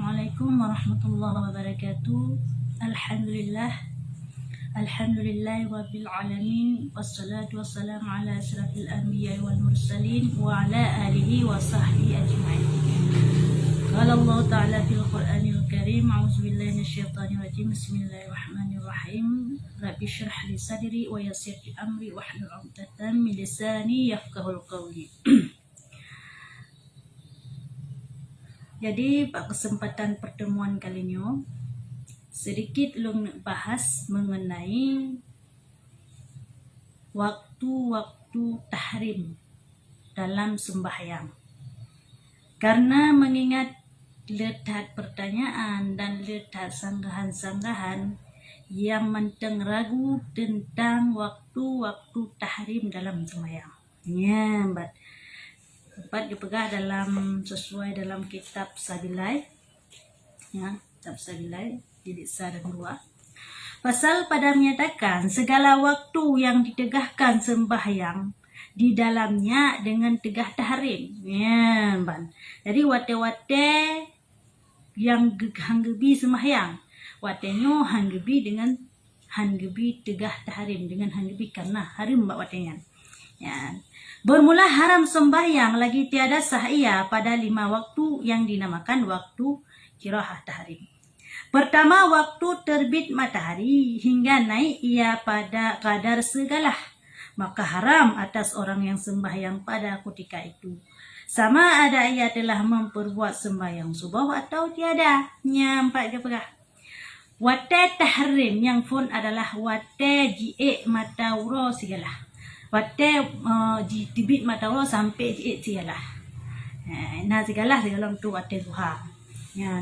Assalamualaikum warahmatullahi wabarakatuh. Alhamdulillah rabbil alamin, wassalatu wassalamu ala asyrafil anbiya wal mursalin wa ala alihi wa sahbihi ajma'in. Qala Allah ta'ala fil Qur'anil Karim, a'udzu billahi minasyaitonir rajim. Bismillahirrahmanirrahim. Rabbi shrah li sadri wa yassir li amri wahlul 'uqdatam min lisani yafqahul qawli. Jadi pada kesempatan pertemuan kali ini sedikit ulun bahas mengenai waktu-waktu tahrim dalam sembahyang. Karena mengingat letak pertanyaan dan letak sanggahan-sanggahan yang menteng ragu tentang waktu-waktu tahrim dalam sembahyang. Ya, Empat dipegah sesuai dalam kitab Sabilai, ya, kitab Sabilai jilid 1 dan 2. Pasal pada menyatakan segala waktu yang ditegahkan sembahyang di dalamnya dengan tegah tahrim. Ya, jadi wate-wate yang hanggebi sembahyang, watenyo hanggebi dengan hanggebi tegah tahrim, dengan hanggebi karena harim mbak watenya. Ya. Bermula haram sembahyang lagi tiada sah ia pada 5 waktu yang dinamakan waktu kirahah tahrim. Pertama, waktu terbit matahari hingga naik ia pada kadar segalah, maka haram atas orang yang sembahyang pada ketika itu. Sama ada ia telah memperbuat sembahyang subuh atau tiada. Nyampak ke pegah. Wate tahrim yang pun adalah wate ji'ik matawro segala. Wate tibit matawro sampai ji'ik segala. Nah segala tu wate duha.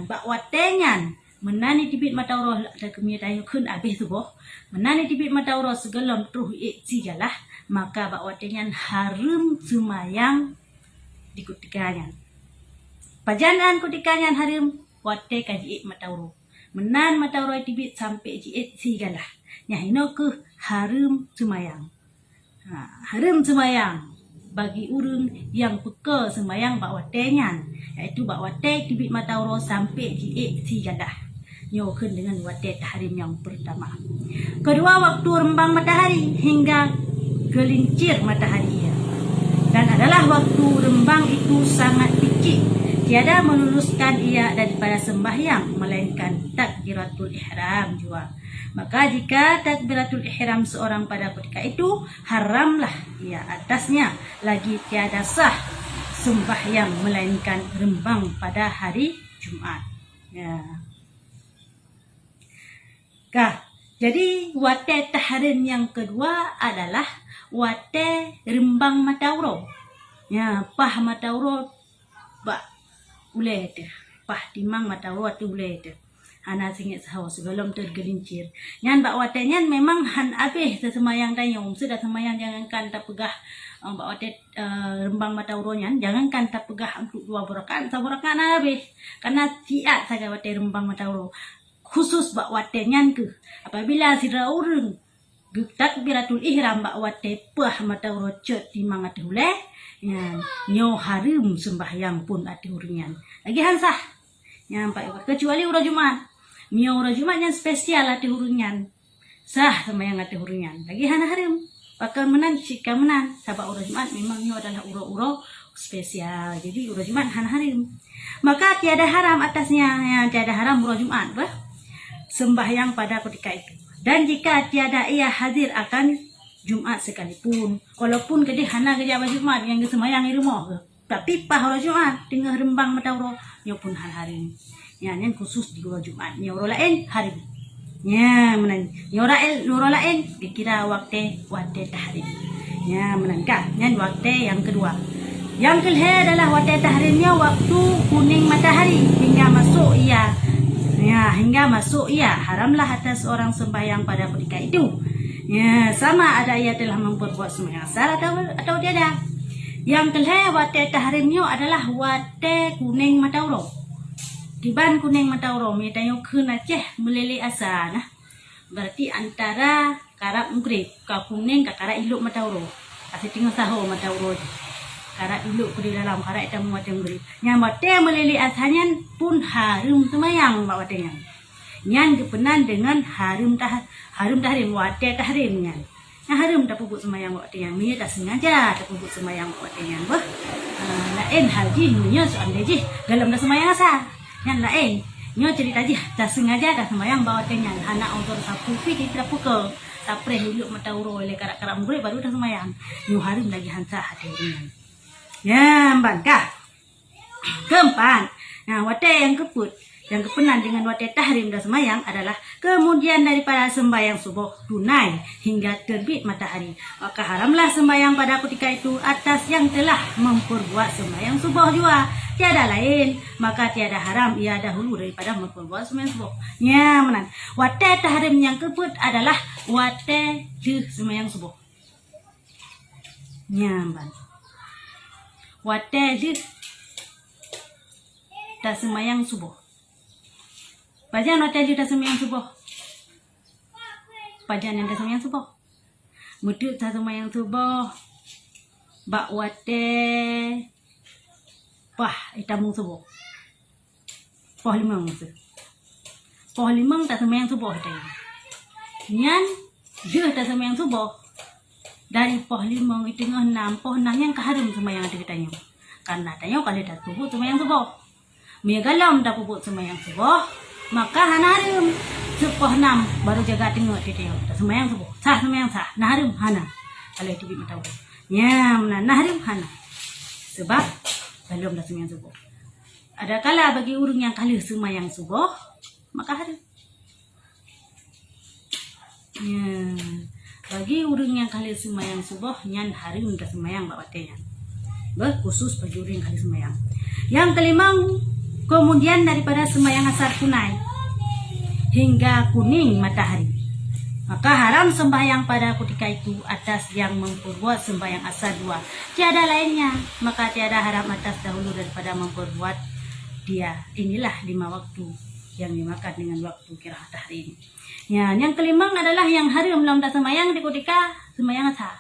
Bak wate nyan menani tibit matawro ada kemudian kun habis subuh. Menani tibit matawro segelam truh ik segala, maka bak wate nyan harum sumayang di kutikanya. Pajanaan kutikanya harum wate kaji'ik matawro. Menan matawro tibit sampai ji'ik segala. Nyahino ke harum sumayang. Haram sembahyang bagi urang yang peka sembahyang bak watenyan, iaitu bak wate tibit matawro sampai ji'ik sigadah. Nyokeun dengan wate tahrim yang pertama. Kedua, waktu rembang matahari hingga gelincir matahari. Dan adalah waktu rembang itu sangat picik, tiada meluluskan ia daripada sembahyang melainkan takbiratul ihram jua. Maka jika takbiratul ihram seorang pada ketika itu, haramlah ia atasnya lagi tiada sah sembahyang melainkan rembang pada hari Jumat. Ya. Jadi wate tahrim yang kedua adalah wate rembang matawro. Ya, pah matawro ba ule teh. Pah timang matawro tu ule teh. Hana singit sahawa sebelum tergelincir. Nyan bak watenyan memang han abih semayang tayong. Sudah semayang jangankan tak pegah bak wate rembang matawro nyan. Jangankan tak pegah untuk 2 rakaat, 1 rakaat abih. Karena siat saja wate rembang matawro. Khusus bak watenyan ke. Apabila sira urang takbiratul ihram bak wate pah matawro cet timang ati hule. Nyo harum sembahyang pun ati huringan. Lagi hansah. Nyampak kecuali urang Jumat. Mio urang Jumat yang spesial ati hurungan. Sah sembahyang ati hurungan. Lagi hana harum. Bakal menan jika menan. Sabab urang Jumat memang mio adalah uro-uro spesial. Jadi urang Jumat hana harum. Maka tiada haram atasnya, tiada haram urang Jumat bah sembahyang pada ketika itu. Dan jika tiada ia hadir akan Jumat sekalipun. Walaupun kedih hana kerja Jumat yang sembahyang di rumah. Tapi pah urang Jumat tengah rembang matawro nyo pun hari. Yang khusus di urang Jumat. Nyo lain hari. Ya, menan. Nyo lain dikira waktu tahrim. Ya, menangkap. Yang waktu yang kedua. Yang kedua adalah waktu tahrimnya waktu kuning matahari hingga masuk ia. Ya, hingga masuk ia. Haramlah atas orang sembahyang pada ketika itu. Ya, sama ada ia telah memperbuat sembahyang sah atau tiada. Yang kedua wate tahrimnya adalah wate kuning matawro. Tiban kuning matawro mitayo keun Aceh melele asa nah. Berarti antara karab mugrik ka kuning ka kara iluk matawro. Kasi tinggal saho matawro. karat dulu ke di dalam karat ita muat yang beri nya wate melili asanyan pun harum semayang mbak wate nya nyan kepenan dengan harum tahrim wate tahrim nya harum tak pupuk semayang wate nya mi tak sengaja tak pupuk semayang wate nya bah lain haji nya soal haji dalam dah semayang asa nyan lain nyo cerita aja tak sengaja tak semayang bawa tenya anak untuk sapu fit tidak pukul sapre dulu mata uro oleh karak-karak murid baru dah semayang nyo harum lagi hansa hati ini ya bangka keempat nah wate yang keput yang kepenan dengan wate tahrim dan semayang adalah kemudian daripada sembahyang subuh tunai hingga terbit matahari maka haramlah sembahyang pada ketika itu atas yang telah memperbuat sembahyang subuh juga tiada lain maka tiada haram ia dahulu daripada memperbuat sembahyang subuh nya menan wate tahrim yang keput adalah wate di sembahyang subuh nyamban wate di tak sembahyang subuh Pajan wate di tak sembahyang subuh pajan yang tak sembahyang subuh mudut tak sembahyang subuh bak wate pah itamung subuh poh limang tak sembahyang subuh tanya nyan dia tak sembahyang subuh dari poh limang itu enam poh enam yang keharum sembahyang ada katanya karena tanya kalau tak pupuk sembahyang subuh miagalam tak pupuk sembahyang subuh maka hana harum sepoh enam baru jaga tengok dia tak sembahyang subuh sah sembahyang sah nah harum hana kalau itu bit tahu nya nah harum hana sebab belum dah sembahyang subuh. Ada kala bagi urang yang kali sembahyang subuh maka harum. Ya, bagi urang yang kali sembahyang subuh nyan harum dah sembahyang bawatnya. Khusus bagi urang yang kali sembahyang. Yang kelima kemudian daripada sembahyang asar tunai hingga kuning matahari. Maka haram sembahyang pada ketika itu atas yang memperbuat sembahyang asar dua. Tiada lainnya, maka tiada haram atas dahulu daripada memperbuat dia. Inilah 5 waktu yang dimakan dengan waktu kiraat tahrim. Ya, yang kelima adalah yang haram dalam sembahyang di ketika sembahyang asar.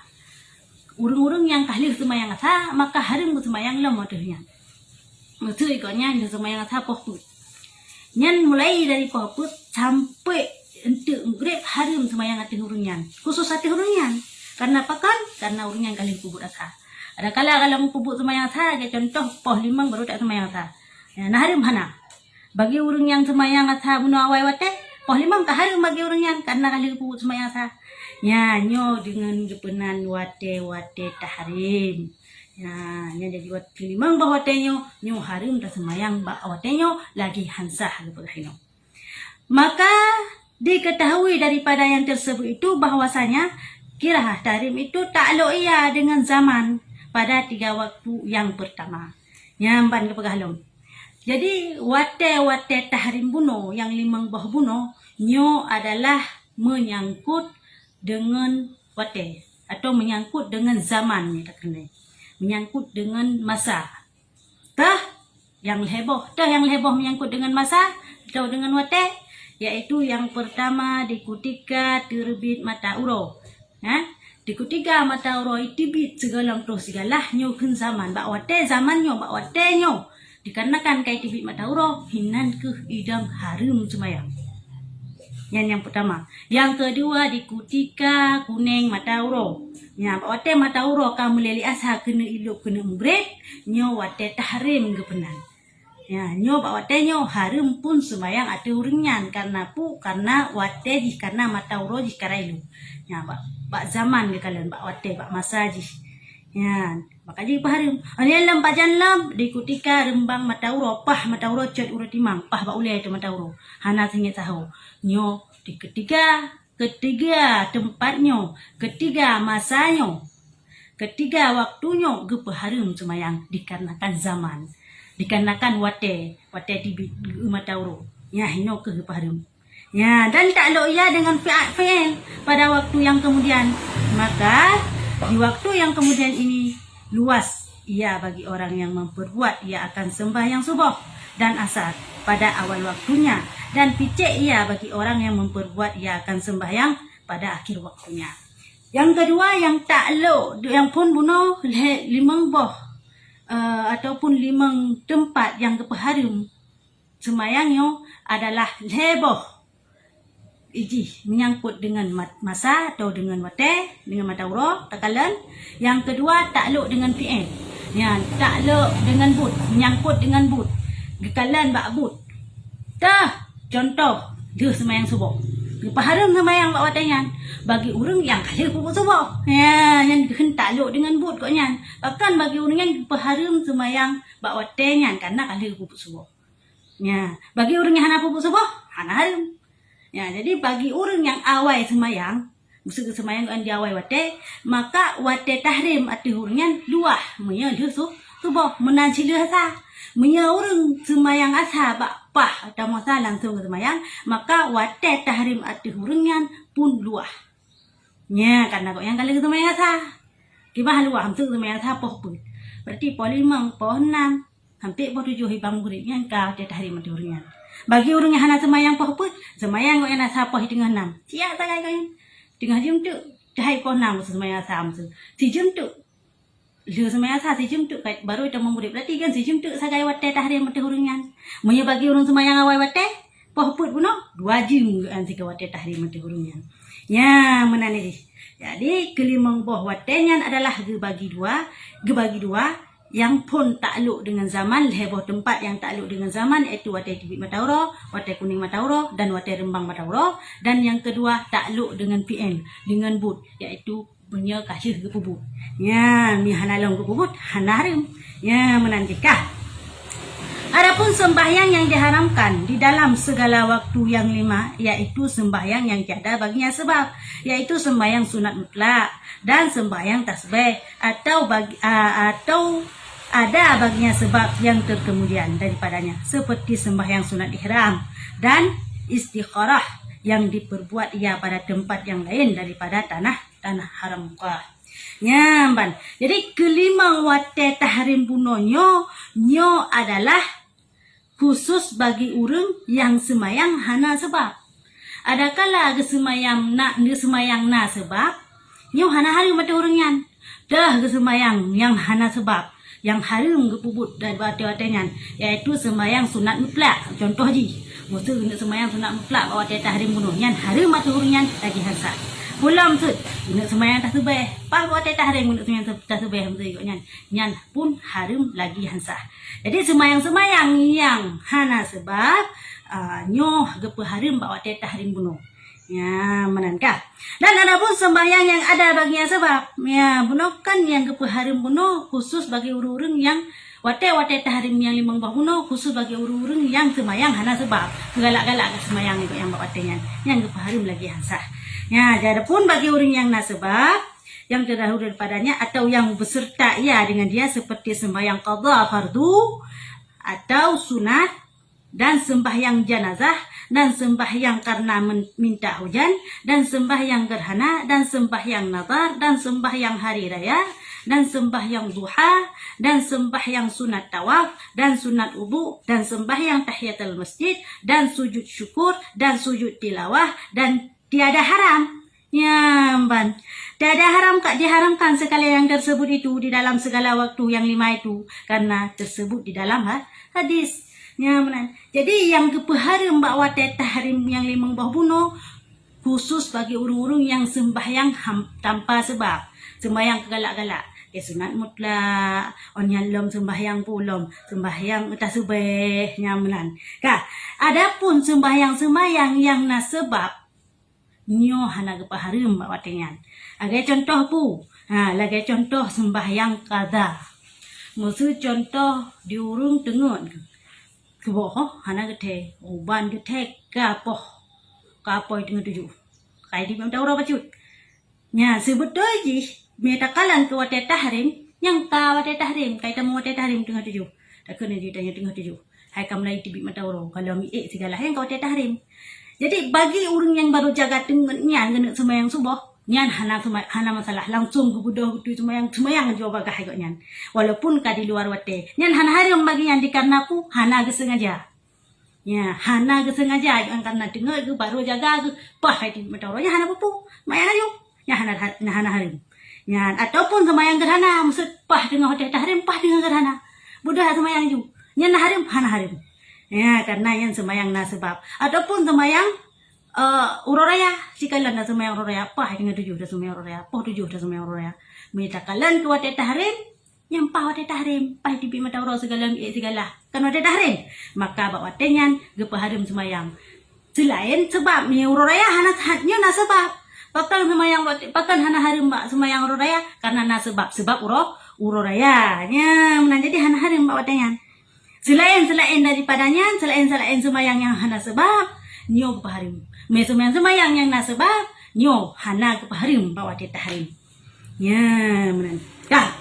Urung-urung yang kahli sembahyang asar, maka haram sembahyang lam modehnya. Maksud ikutnya di sembahyang asar pohput. Nyan mulai dari pohput sampai untuk grade harum sembahyang hati hurunyan khusus hati hurunyan karena apa kan karena hurunyan kali pupuk asa ada kala kalau pupuk sembahyang asa kayak contoh poh limang baru tak sembahyang asa ya, nah harum hana bagi urang yang sembahyang asa bunuh awai wate poh limang ka harum bagi urunyan karena kali pupuk sembahyang asa ya nyo dengan kepenan wate tahrim ya nya jadi wate limang bah wate nyo harum tak sembahyang bah wate nyo lagi hansah gitu maka diketahui daripada yang tersebut itu bahwasanya kiraat tahrim itu takluk ia dengan zaman pada 3 waktu yang pertama. Nyamban ke pegalong. Jadi wate tahrim bunuh yang 5 buah bunuh nyo adalah menyangkut dengan wate atau menyangkut dengan zaman kita kena. Menyangkut dengan masa. Yang heboh menyangkut dengan masa atau dengan wate yaitu yang pertama di ketika terbit mata uro. Di ketika mata uro itibit segalang terus segala nyo kun zaman bak wate zaman nyo dikarenakan kai tibit mata uro hinan ke idam harum sembahyang. Yang pertama. Yang kedua di ketika kuning mata uro. Nya bak wate mata uro kamu leli asa kena iluk kena mugret nyo wate tahrim gepenan. Ya, nyo bak wate nyo harum pun sembahyang ati uringan karena wate jih karena mata uro jih karailu. Ya, bak zaman ke kalian bak wate bak masa jih. Ya, maka jih harum. Ani lam pajan lam di ketika rembang mata uro mata uro cet uro timang bak ulai itu mata uro. Hana singit tahu. Nyo di ketiga tempatnya, ketiga masanya, ketiga waktunya gepe harum sembahyang dikarenakan zaman. Dikarenakan wate tibit mata uro. Ya, hino ke harum. Ya, dan tak lo ia dengan fi'il pada waktu yang kemudian. Maka di waktu yang kemudian ini luas ia bagi orang yang memperbuat ia akan sembahyang subuh dan asar pada awal waktunya dan picek ia bagi orang yang memperbuat ia akan sembahyang pada akhir waktunya. Yang kedua yang tak lo yang pun bunuh 5 boh ataupun 5 tempat yang kepaharum semayangnya adalah leboh. Iji menyangkut dengan masa atau dengan wate, dengan matauro, takalan. Yang kedua takluk dengan fi'il. Ya, takluk dengan but, menyangkut dengan but. Gekalan bak but. Contoh dia semayang subuh. Kepaharum semayang bak watengan. Bagi orang yang kaya pupuk subuh. Ya, yang takluk dengan but koknya. Bahkan bagi orang yang kepaharum semayang bak watengan karena kaya pupuk subuh. Ya, bagi orang yang hana pupuk subuh, hana harum. Ya, jadi bagi orang yang awai semayang, musuh semayang kan dia awai wate, maka wate tahrim ati hurungan dua, munya dia subuh menanci dia asa. Munya orang semayang asa bak pah atau masa langsung semayang, maka wate tahrim ati hurungan pun luah. Ya, karena kok yang kali semayang asa. Gimana luah musuh semayang asa poh pun. Berarti poh 5, poh 6, hampir poh 7 hibang murid yang kau wate tahrim ati hurungan. Bagi orang yang hana semayang poh pun, semayang kau yang asa poh tengah 6. Siap tak kau yang tengah jam tu, cahai poh 6 musuh semayang asa musuh. Si jam tu, lu semayang asa si jam tu, baru itu murid. Berarti kan si jam tu sagai wate tahrim ati hurungan. Munya bagi orang semayang awai wate, poh pun puno 2 jam kan si wate tahrim ati hurungan. Ya, mana ni? Jadi kelimang poh watengan adalah gebagi dua. Yang pun takluk dengan zaman, leboh tempat yang takluk dengan zaman iaitu wate tibik matauro, wate kuning matauro, dan wate rembang matauro. Dan yang kedua takluk dengan fi'il, dengan but, iaitu punya kasih ke pubut. Ya, mi hana long ke pubut, hana harim. Ya, menantikah. Adapun sembahyang yang diharamkan di dalam segala waktu yang 5, yaitu sembahyang yang tiada baginya sebab, yaitu sembahyang sunat mutlak dan sembahyang tasbih atau ada baginya sebab yang terkemudian daripadanya, seperti sembahyang sunat ihram dan istikharah yang diperbuat ia pada tempat yang lain daripada tanah haram Mekah. Nyamban. Jadi kelima wate tahrim punonyo adalah khusus bagi orang yang semayang hana sebab. Adakala semayang na sebab nyo hana harum mata orangnya. Dah semayang yang hana sebab, yang harum ke puput dan wate-watengan, yaitu sembahyang sunat mutlak. Contoh ji, musuh nak sembahyang sunat mutlak bawa tahrim bunuh yang harum mata hurungan lagi hansa. Pulang tu nak sembahyang tasbih, pas bawa tahrim nak sembahyang tasbih maksudnya yang pun harum lagi hansa. Jadi sembahyang yang hana sebab nyoh gepe harum bawa tahrim bunuh. Ya, menankah? Dan ada pun sembahyang yang ada baginya sebab. Ya, bunuh kan yang kepaharim bunuh khusus bagi urung-urung yang wate tahrim yang 5 bunuh khusus bagi urung-urung yang sembahyang hana sebab. Galak-galak ke sembahyang itu yang bawatenya yang kepaharim lagi hansah. Ya, jadi pun bagi urung yang nasebab yang terdahulu daripadanya atau yang beserta ia dengan dia seperti sembahyang qadha fardu atau sunat dan sembahyang janazah dan sembahyang karena minta hujan dan sembahyang gerhana dan sembahyang nazar dan sembahyang hari raya dan sembahyang duha dan sembahyang sunat tawaf dan sunat wudu dan sembahyang tahiyatul masjid dan sujud syukur dan sujud tilawah dan tiada haram. Ya, ban. Tiada haram kak diharamkan sekali yang tersebut itu di dalam segala waktu yang 5 itu karena tersebut di dalam hadis. Ya, benar. Jadi yang kepaharim bawa tahrim yang 5 bunuh khusus bagi urung-urung yang sembahyang tanpa sebab, sembahyang galak-galak. Ya, sunat mutlak, onyalom sembahyang pulom, sembahyang tasbih nyamlan. Kah, adapun sembahyang yang nasebab nyo hana kepaharim bawa tengan. Agai contoh pu, lagi contoh sembahyang qadha. Musuh contoh diurung tengun. Keboh hana gede uban gede kapoh tengah 7 kai di minta ora bacut nya sebetulnya ji metakalan ke wate tahrim yang ka wate tahrim kai tamu wate tahrim tengah 7 tak kena ditanya tengah 7 hai kam lai tibi mata ora kalau mi segala yang ka wate tahrim. Jadi bagi orang yang baru jaga tengennya kena sembahyang subuh nyan hana masalah langsung kebudoh tu sembahyang jawab agak higotnya walaupun ka di luar wate nyan hana harum bagi yang dikarenaku hana gesengaja ya hana gesengaja karena dengar ke baru jaga ke pah di metoronya hana pupu mayan ayo ya hana harum Ya, ataupun sembahyang gerhana maksud pah dengan hotel tahrim, pah dengan gerhana. Budak sembahyang ju. Yang harim, hana harim. Ya, karena yang sembahyang na sebab. Ataupun sembahyang uroraya, sikalan na sembahyang uroraya, pah dengan 7 dah sembahyang uroraya, pah 7 dah sembahyang uroraya. Mitakalan ke hotel tahrim, yang pah hotel tahrim, pah tipi mata urau segala segala. Kan hotel tahrim, maka bawa tenyan gepa harim sembahyang. Selain sebab ni uroraya hana hatnya na sebab. Pakan sembahyang pakan hana harim mbak sembahyang uroraya karena na sebab uroraya. Ya, jadi hana harim mbak watenyan. Selain daripadanya, selain sembahyang yang hana sebab, nyo kepaharim. Sembahyang yang na sebab, nyo hana kepaharim mbak wate tahrim. Ya, menan. Dah.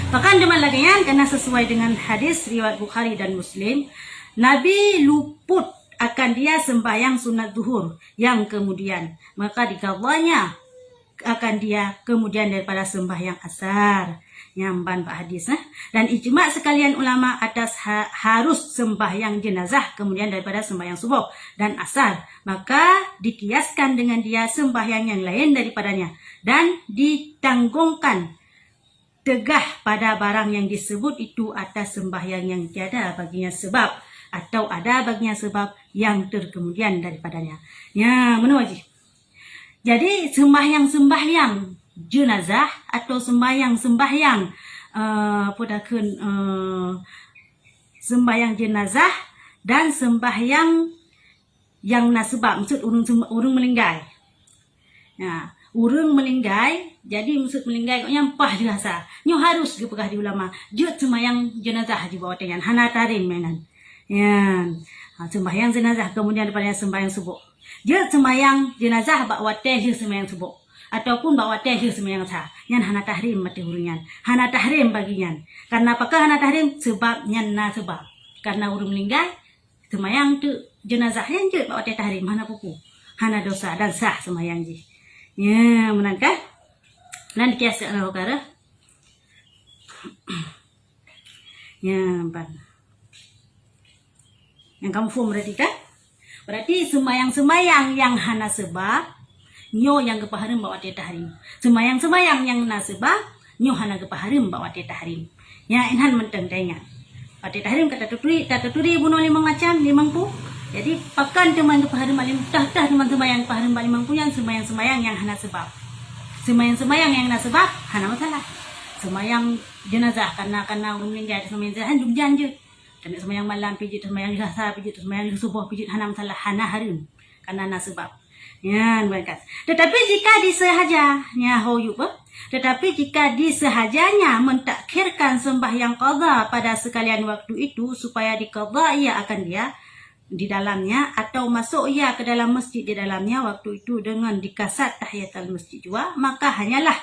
Bahkan deman lagi kan, karena sesuai dengan hadis riwayat Bukhari dan Muslim, Nabi luput akan dia sembahyang sunat zuhur yang kemudian, maka dikawalnya akan dia kemudian daripada sembahyang asar. Nyamban pak hadis dan ijma sekalian ulama atas harus sembahyang jenazah kemudian daripada sembahyang subuh dan asar, maka dikiaskan dengan dia sembahyang yang lain daripadanya dan ditanggungkan tegah pada barang yang disebut itu atas sembahyang yang tiada baginya sebab atau ada baginya sebab yang terkemudian daripadanya. Ya, menuju. Jadi sembahyang jenazah atau sembahyang sembahyang jenazah dan sembahyang yang nasebab maksud urung meninggal. Nah, urung meninggal, jadi maksud meninggal kok nyampah dirasa. Nyo harus dipegah di ulama. Jut sembahyang jenazah di bawah tengan hana tarim mainan. Ya, sembahyang jenazah kemudian daripada sembahyang subuh. Dia sembahyang jenazah bawa teh sembahyang subuh ataupun bawa teh sembahyang sah. Yang hana tahrim mati hurungan. Hana tahrim baginya. Karena apakah hana tahrim? Sebabnya na sebab. Karena urung meninggal sembahyang tu jenazah yang je bawa teh tahrim hana pupu. Hana dosa dan sah sembahyang je. Ya, menangkah? Dan kiaskan perkara. Ya, ban. Yang kamu faham berarti kan? Berarti sembahyang yang hana sebab, nyo yang kepaharim bawa teh tahrim. Sembahyang yang na sebab, nyo hana kepaharim bawa teh tahrim. Ya, inhan mententengnya. Bawa teh tahrim kata turi bunuh 5 macam, 50. Jadi pakan teman kepaharim balim, tah teman sembahyang kepaharim balim 50 yang sembahyang yang hana sebab. Sembahyang yang na sebab, hana masalah. Sembahyang jenazah karena orang meninggal sembahyang jenazah dumjan je. Kena sembahyang malam pijit, sembahyang rasa pijit, sembahyang subuh pijit, hana masalah, hana harim karena na sebab. Ya, berkat. Tetapi jika disehajanya tetapi jika disehajanya mentakhirkan sembahyang qadha pada sekalian waktu itu supaya diqadha ia akan dia di dalamnya atau masuk ia ke dalam masjid di dalamnya waktu itu dengan dikasat tahiyatul masjid juga, maka hanyalah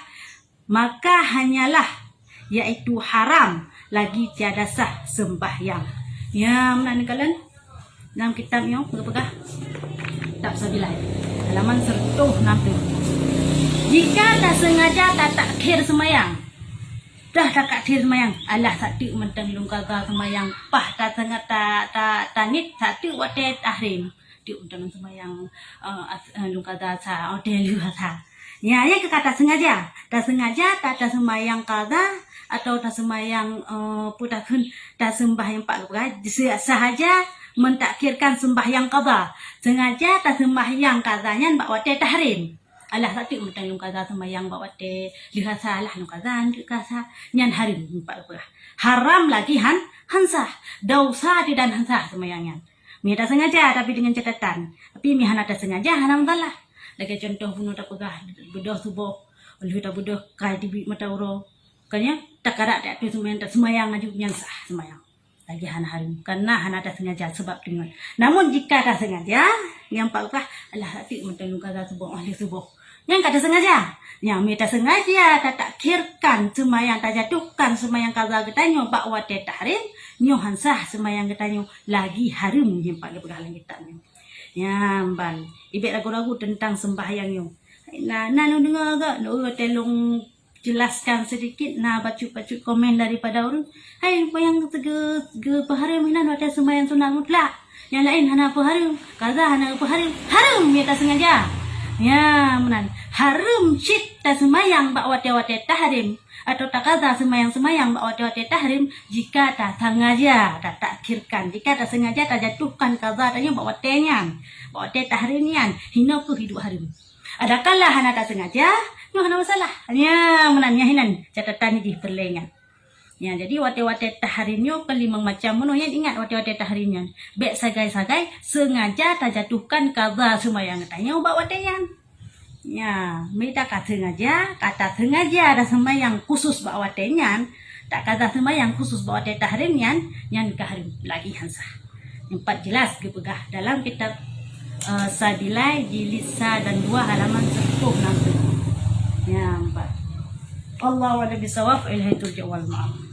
yaitu haram lagi tiada sah sembahyang. Ya, menan kalian dalam kitab yo pegah kitab Sabilah halaman 160. Jika tak sengaja tak takhir sembahyang, dah tak takhir sembahyang, alah satu mentang lung kaga sembahyang pah tak sengat tak tanit satu wate tahrim di undang sembahyang lung kaga sa hotel sa. Ya, yang kata sengaja tak sembahyang kaga atau tak sembahyang putakun tak sembahyang pak sahaja mentakhirkan sembahyang qadha, sengaja tak sembahyang qadhanya bawa teh tahrim. Alah satu mentang qadha sembahyang bawa teh lihasa lah qadha kasa nyan harim pak haram lagi hansah dosa dan hansah sembahyangnya. Mi tak sengaja tapi dengan catatan, tapi mi hana tak sengaja haram salah. Lagi contoh bunuh tak pegah bedoh subuh, oleh tak bedoh kai di mata uro. Kanya tak ada tu sembahyang aja yang sah sembahyang. Lagi hana harim karena hana tak sengaja sebab dengan. Namun jika tak sengaja, yang pakah alah hati mentang kata subuh ahli subuh. Yang kata sengaja, yang minta sengaja tak takhirkan sembahyang tak jatuhkan sembahyang kaza getanyo bak wate tahrim, nyo hansah sembahyang getanyo lagi harim yang pak pegalan kita nyo. Ya, ban. Ibek ragu-ragu tentang sembahyang nyo. Nah, lu dengar agak, telung jelaskan sedikit, baca komen daripada orang. Hai, yang paharim hinan ada sembahyang sunat mutlak. Yang lain hana paharim, kaza hana paharim. Haram ya tak sengaja. Ya, menan. Harum syit ta semayang bak wate-wate tahrim atau takada semayang-semayang bak wate-wate tahrim jika tak sengaja, tak takhirkan, jika tak sengaja tak jatuhkan kaza tanya bak watenya, bak wate tahrimnya, hina ku hidup harim. Adakala hana tak sengaja, no hana masalah. Ya, menanya hinan catatan di perlengan. Ya, jadi wate-wate tahrimnya kelima macam mana yang ingat wate-wate tahrimnya. Bek sagai-sagai sengaja tak jatuhkan kaza semayang tanya bak wateyan. Ya, mereka kata sengaja ada sembahyang khusus bak wateyan, tak kata sembahyang khusus bak wate tahrimnya yang kahrim lagi hansa. Empat jelas dipegah dalam kitab Sabilai jilid 1 dan 2 halaman 10 nanti. Ya, empat. Allah wa'ala bisawab ilaihi turja'u wal ma'af.